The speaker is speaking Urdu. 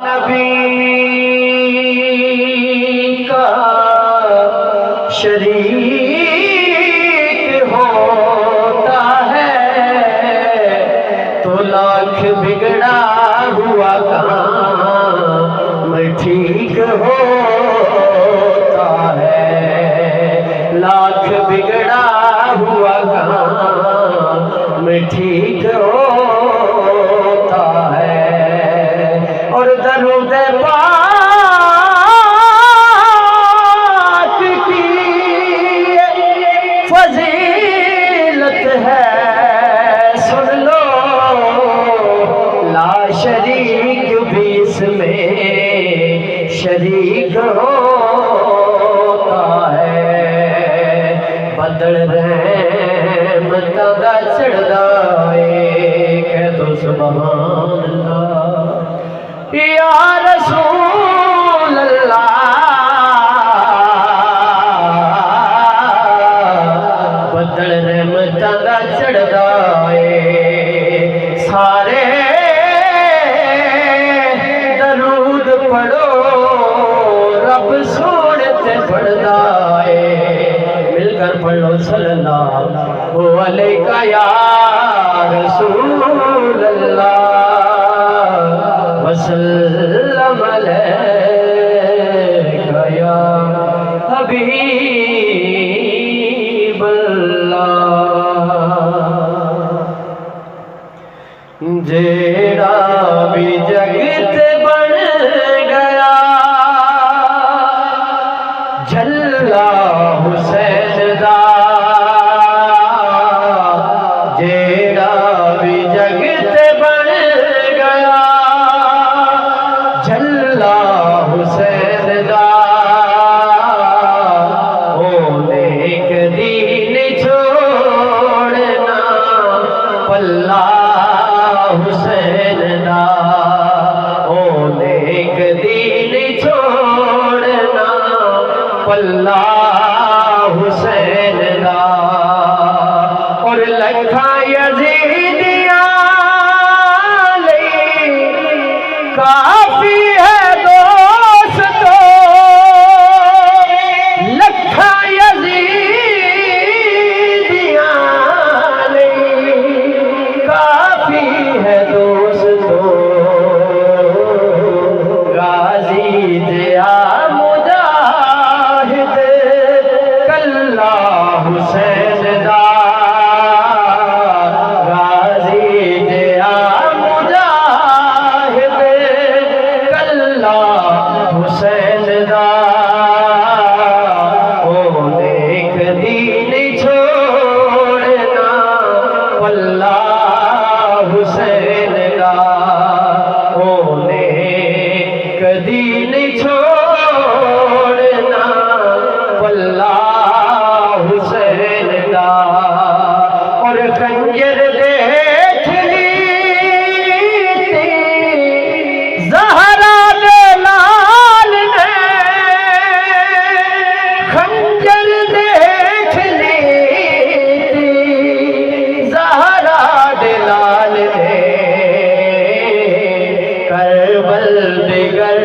نبی کا شریک ہوتا ہے تو لاکھ بگڑا ہوا کام ٹھیک ہوتا ہے، لاکھ بگڑا ہوا کام ٹھیک ہوتا ہے۔ اور درود پاک کی فضیلت ہے، سن لو لا شریک بھی اس میں شریک ہوتا ہے۔ بدل رحمتاں دا چڑھدا اے، کہہ دو سبحان اللہ یا رسول اللہ۔ بدل رحمتاں دا چڑھدا اے، سارے درود پڑھو رب سونے تے پڑھدا اے، مل کر پڑھ لو صلی اللہ علیہ یا رسول اللہ وسلم علیک یا حبیب اللہ۔ جیڑا بھی جگت بن گیا جھلا حسین دا، جیڑا بھی جگت بن گیا جھلا حسین دا، اونے کدی نہیں چھوڑنا پلہ حسین دا، اونے کدی نہیں چھوڑنا پلہ حسین دا۔ اور لکھاں یزیدیاں لئی کافی ہے دوستو، لکھاں یزیدیاں لئی کافی ہے دوستو، غازی دیا مجاہد کلہ حسین دا، غازی دیا مجاہد کلہ حسین دا، اونے کدی نہیں چھوڑنا پلہ حسین دا، اونے کدی نہیں چھوڑنا پلہ حسین دا۔ اور خنجر دیکھ لی تھی زہرا دے لال نے، خنجر دیکھ لی تھی زہرا دے لال نے، کربل دگر